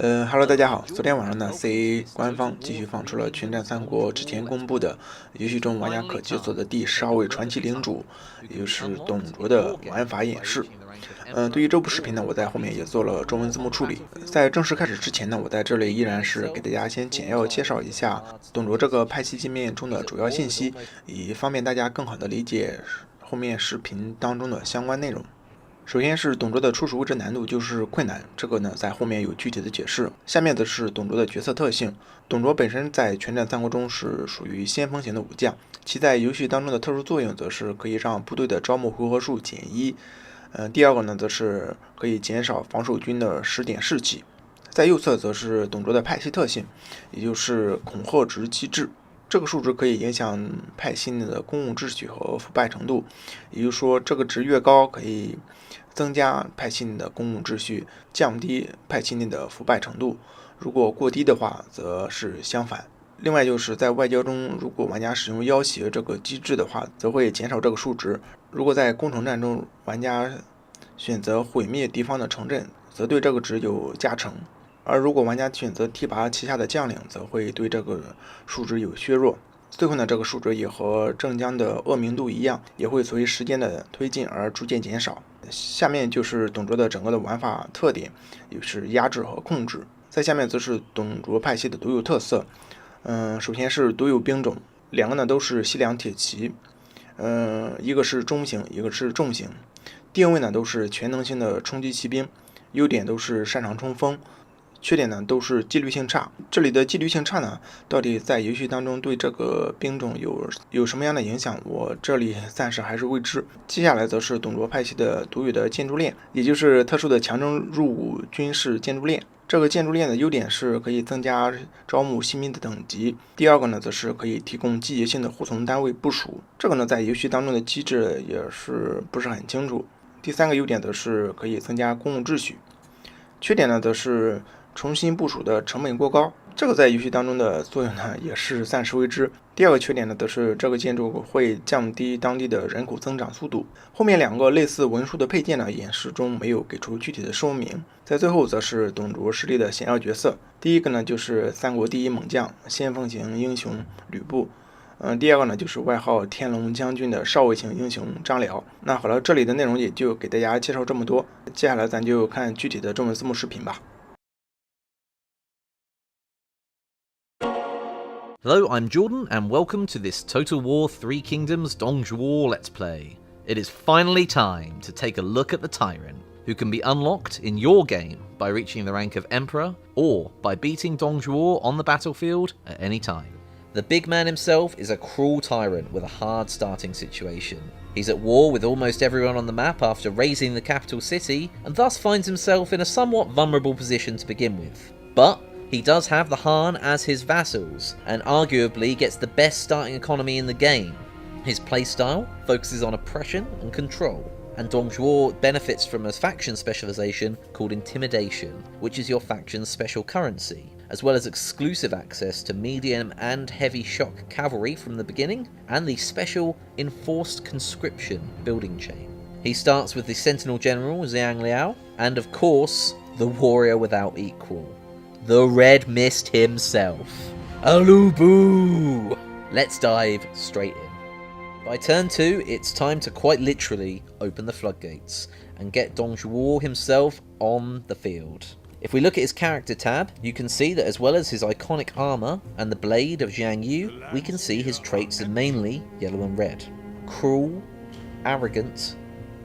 Hello，大家好。昨天晚上呢，CA 官方继续放出了全战三国之前公布的游戏中玩家可解锁的第12位传奇领主，也就是董卓的玩法演示。对于这部视频呢，我在后面也做了中文字幕处理。在正式开始之前呢，我在这里依然是给大家先简要介绍一下董卓这个派系界面中的主要信息，以方便大家更好的理解后面视频当中的相关内容。首先是董卓的初始位置难度，就是困难，这个呢在后面有具体的解释。下面则是董卓的角色特性。董卓本身在全战三国中是属于先锋型的武将，其在游戏当中的特殊作用则是可以让部队的招募回合数减1。第二个呢则是可以减少防守军的10点士气。在右侧则是董卓的派系特性，也就是恐吓值机制。这个数值可以影响派系内的公共秩序和腐败程度，也就是说，这个值越高，可以增加派系内的公共秩序，降低派系内的腐败程度；如果过低的话，则是相反。另外就是在外交中，如果玩家使用要挟这个机制的话，则会减少这个数值；如果在攻城战中，玩家选择毁灭敌方的城镇，则对这个值有加成。而如果玩家选择提拔旗下的将领，则会对这个数值有削弱。最后呢，这个数值也和正将的恶名度一样，也会随时间的推进而逐渐减少。下面就是董卓的整个的玩法特点，也是压制和控制。在下面则是董卓派系的独有特色。首先是独有兵种，两个呢都是西凉铁骑，一个是中型，一个是重型。定位呢都是全能型的冲击骑兵，优点都是擅长冲锋。缺点呢都是纪律性差，这里的纪律性差呢，到底在游戏当中对这个兵种有什么样的影响，我这里暂时还是未知。接下来则是董卓派系的独有的建筑链，也就是特殊的强征入伍军事建筑链。这个建筑链的优点是可以增加招募新兵的等级，第二个呢则是可以提供季节性的护从单位部署，这个呢在游戏当中的机制也是不是很清楚。第三个优点则是可以增加公共秩序，缺点呢则是重新部署的成本过高，这个在游戏当中的作用呢也是暂时未知。第二个缺点呢则是这个建筑会降低当地的人口增长速度。后面两个类似文书的配件呢演示中没有给出具体的说明。在最后则是董卓实力的显要角色，第一个呢就是三国第一猛将先锋型英雄吕布，第二个呢就是外号天龙将军的少尉型英雄张辽。那好了，这里的内容也就给大家介绍这么多，接下来咱就看具体的中文字幕视频吧。Hello, I'm Jordan, and welcome to this Total War Three Kingdoms Dongjwar Let's Play. It is finally time to take a look at the Tyrant, who can be unlocked in your game by reaching the rank of Emperor, or by beating Dongjwar on the battlefield at any time. The big man himself is a cruel tyrant with a hard starting situation. He's at war with almost everyone on the map after razing the capital city, and thus finds himself in a somewhat vulnerable position to begin with. But he does have the Han as his vassals, and arguably gets the best starting economy in the game. His playstyle focuses on oppression and control, and Dongjwar benefits from a faction specialization called Intimidation, which is your faction's special currency, as well as exclusive access to medium and heavy shock cavalry from the beginning, and the special Enforced Conscription building chain. He starts with the Sentinel General Zhang Liao, and of course, the warrior without equal, the Red Mist himself, Alubu! Let's dive straight in. By turn 2, it's time to quite literally open the floodgates and get Dongjwar himself on the field. If we look at his character tab, you can see that as well as his iconic armour and the blade of Jiang Yu, we can see his traits are mainly yellow and red. Cruel, arrogant,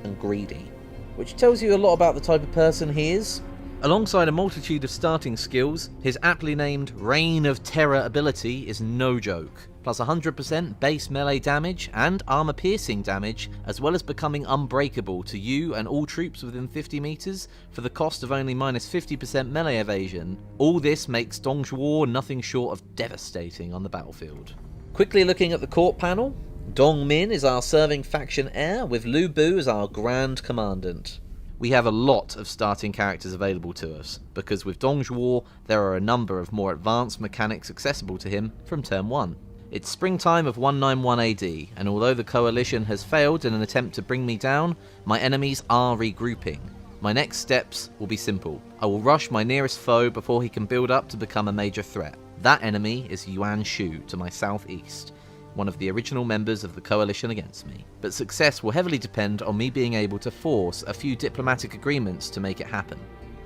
and greedy. Which tells you a lot about the type of person he is. Alongside a multitude of starting skills, his aptly named Reign of Terror ability is no joke, plus 100% base melee damage and armor piercing damage, as well as becoming unbreakable to you and all troops within 50 meters for the cost of only minus 50% melee evasion. All this makes Dongjwar nothing short of devastating on the battlefield. Quickly looking at the court panel, Dong Min is our serving faction heir, with Lu Bu as our Grand Commandant. We have a lot of starting characters available to us, because with Dongjwar there are a number of more advanced mechanics accessible to him from turn 1. It's springtime of 191 AD, and although the coalition has failed in an attempt to bring me down, my enemies are regrouping. My next steps will be simple. I will rush my nearest foe before he can build up to become a major threat. That enemy is Yuan Shu to my southeast, one of the original members of the coalition against me. But success will heavily depend on me being able to force a few diplomatic agreements to make it happen.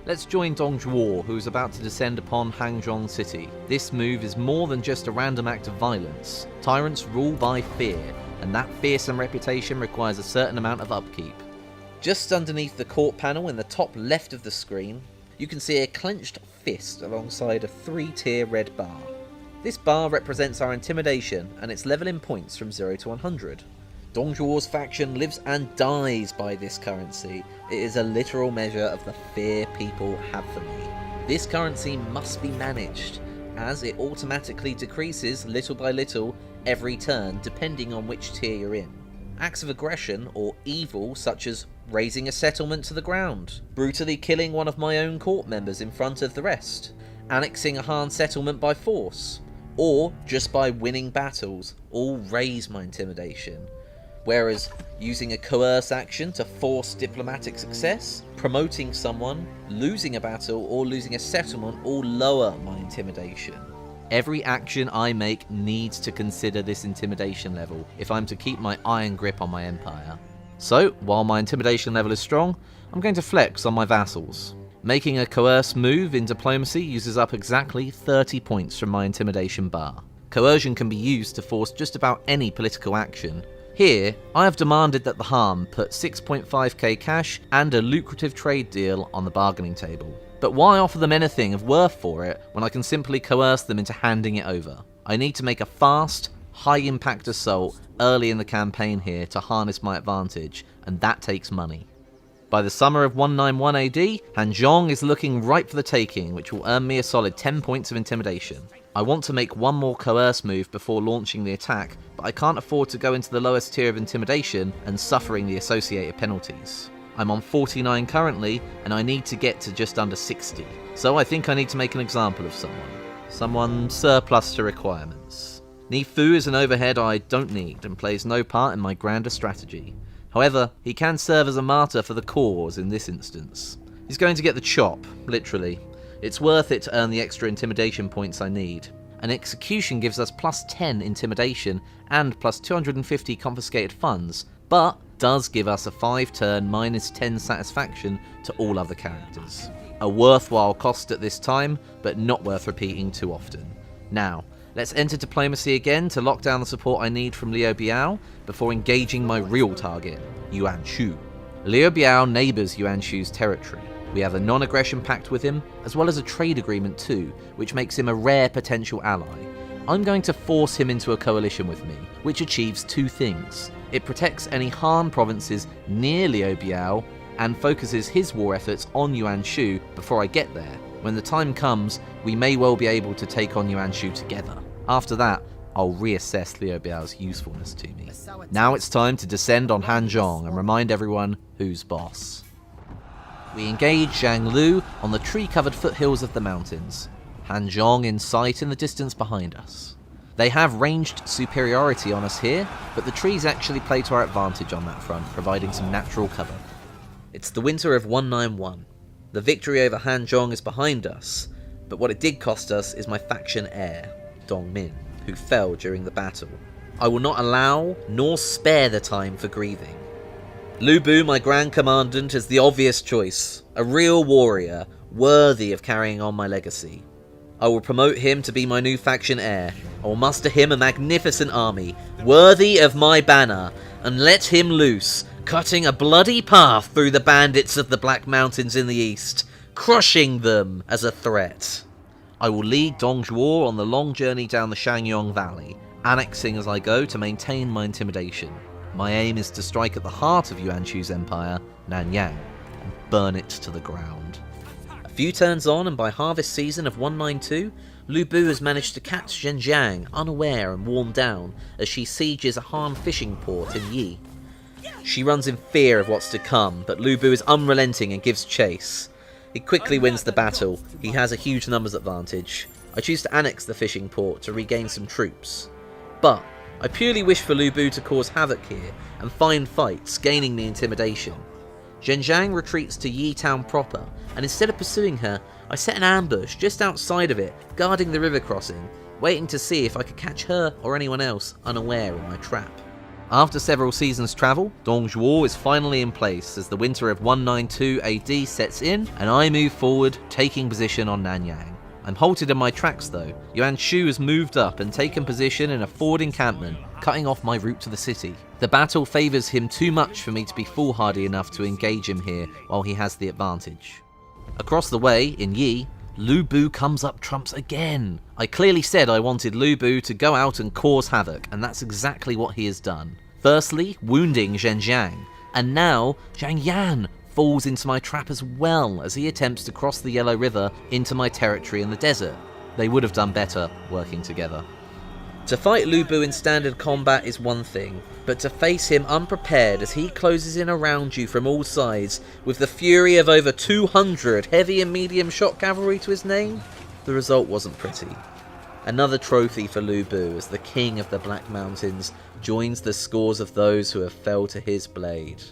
Let's join Dong Zhuo, who is about to descend upon Hangzhong City. This move is more than just a random act of violence. Tyrants rule by fear, and that fearsome reputation requires a certain amount of upkeep. Just underneath the court panel in the top left of the screen, you can see a clenched fist alongside a 3-tier red bar. This bar represents our intimidation, and it's level in points from 0 to 100. Dong Zhuo's faction lives and dies by this currency. It is a literal measure of the fear people have for me. This currency must be managed, as it automatically decreases little by little every turn depending on which tier you're in. Acts of aggression or evil such as razing a settlement to the ground, brutally killing one of my own court members in front of the rest, annexing a Han settlement by force, or just by winning battles, all raise my intimidation. Whereas using a coerce action to force diplomatic success, promoting someone, losing a battle, or losing a settlement all lower my intimidation. Every action I make needs to consider this intimidation level if I'm to keep my iron grip on my empire. So, while my intimidation level is strong, I'm going to flex on my vassals. Making a coerce move in diplomacy uses up exactly 30 points from my intimidation bar. Coercion can be used to force just about any political action. Here, I have demanded that the Han put 6.5k cash and a lucrative trade deal on the bargaining table. But why offer them anything of worth for it when I can simply coerce them into handing it over? I need to make a fast, high-impact assault early in the campaign here to harness my advantage, and that takes money. By the summer of 191 AD, Hangzhong is looking ripe for the taking, which will earn me a solid 10 points of intimidation. I want to make one more coerce move before launching the attack, but I can't afford to go into the lowest tier of intimidation and suffering the associated penalties. I'm on 49 currently, and I need to get to just under 60, so I think I need to make an example of someone surplus to requirements. Nifu is an overhead I don't need and plays no part in my grander strategy. However, he can serve as a martyr for the cause in this instance. He's going to get the chop, literally. It's worth it to earn the extra intimidation points I need. An execution gives us plus 10 intimidation and plus 250 confiscated funds, but does give us a 5-turn minus 10 satisfaction to all other characters. A worthwhile cost at this time, but not worth repeating too often. Now, let's enter diplomacy again to lock down the support I need from Liu Biao before engaging my real target, Yuan Shu. Liu Biao neighbours Yuan Shu's territory. We have a non-aggression pact with him, as well as a trade agreement too, which makes him a rare potential ally. I'm going to force him into a coalition with me, which achieves two things. It protects any Han provinces near Liu Biao, and focuses his war efforts on Yuan Shu before I get there. When the time comes, we may well be able to take on Yuan Shu together. After that, I'll reassess Liu Biao's usefulness to me. Now it's time to descend on Hangzhong and remind everyone who's boss. We engage Zhang Lu on the tree-covered foothills of the mountains, Hangzhong in sight in the distance behind us. They have ranged superiority on us here, but the trees actually play to our advantage on that front, providing some natural cover. It's the winter of 191. The victory over Hangzhong is behind us, but what it did cost us is my faction heir, Dongmin, who fell during the battle. I will not allow nor spare the time for grieving. Lu Bu, my Grand Commandant, is the obvious choice, a real warrior, worthy of carrying on my legacy. I will promote him to be my new faction heir. I will muster him a magnificent army, worthy of my banner, and let him loose, cutting a bloody path through the bandits of the Black Mountains in the east, crushing them as a threat. I will lead Dong Zhuo on the long journey down the Shangyong Valley, annexing as I go to maintain my intimidation. My aim is to strike at the heart of Yuan Shu's empire, Nanyang, and burn it to the ground. A few turns on, and by harvest season of 192, Lu Bu has managed to catch Zhenjiang unaware and worn down as she sieges a Han fishing port in Yi. She runs in fear of what's to come, but Lu Bu is unrelenting and gives chase. He quickly wins the battle. He has a huge numbers advantage. I choose to annex the fishing port to regain some troops. But I purely wish for Lu Bu to cause havoc here and find fights, gaining the intimidation. Zhen Zhang retreats to Yi town proper, and instead of pursuing her, I set an ambush just outside of it, guarding the river crossing, waiting to see if I could catch her or anyone else unaware in my trap. After several seasons' travel, Dong Zhuo is finally in place as the winter of 192 AD sets in, and I move forward, taking position on Nanyang. I'm halted in my tracks though. Yuan Shu has moved up and taken position in a forward encampment, cutting off my route to the city. The battle favours him too much for me to be foolhardy enough to engage him here while he has the advantage. Across the way, in Yi, Lu Bu comes up trumps again. I clearly said I wanted Lu Bu to go out and cause havoc, and that's exactly what he has done. Firstly, wounding Zhen Zhang, and now Zhang Yan falls into my trap as well as he attempts to cross the Yellow River into my territory in the desert. They would have done better working together. To fight Lu Bu in standard combat is one thing, but to face him unprepared as he closes in around you from all sides with the fury of over 200 heavy and medium shot cavalry to his name, the result wasn't pretty. Another trophy for Lu Bu as the king of the Black Mountains joins the scores of those who have fell to his blade.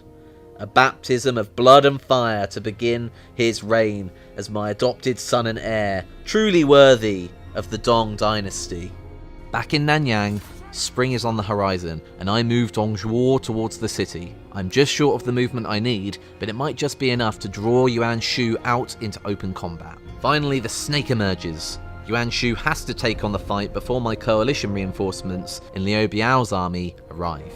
A baptism of blood and fire to begin his reign as my adopted son and heir, truly worthy of the Dong dynasty. Back in Nanyang, spring is on the horizon, and I move Dong Zhuo towards the city. I'm just short of the movement I need, but it might just be enough to draw Yuan Shu out into open combat. Finally, the snake emerges. Yuan Shu has to take on the fight before my coalition reinforcements in Liu Biao's army arrive.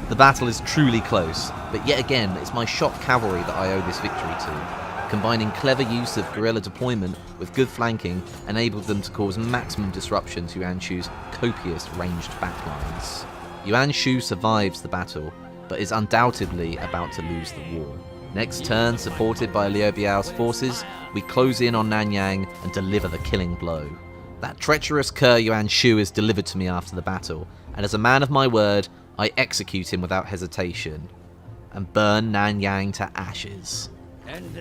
The battle is truly close, but yet again, it's my shock cavalry that I owe this victory to. Combining clever use of guerrilla deployment with good flanking enabled them to cause maximum disruption to Yuan Shu's copious ranged backlines. Yuan Shu survives the battle, but is undoubtedly about to lose the war. Next turn, supported by Liu Biao's forces, we close in on Nanyang and deliver the killing blow. That treacherous cur Yuan Shu is delivered to me after the battle, and as a man of my word, I execute him without hesitation, and burn Nanyang to ashes.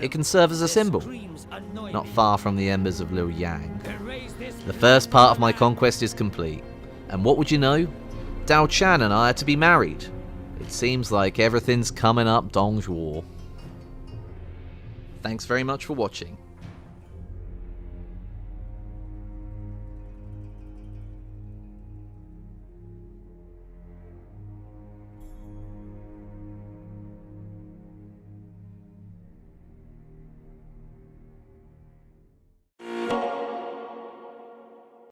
It can serve as a symbol, not far from the embers of Liu Yang. The first part of my conquest is complete, and what would you know? Dao Chan and I are to be married. It seems like everything's coming up Dong Zhuo. Thanks very much for watching.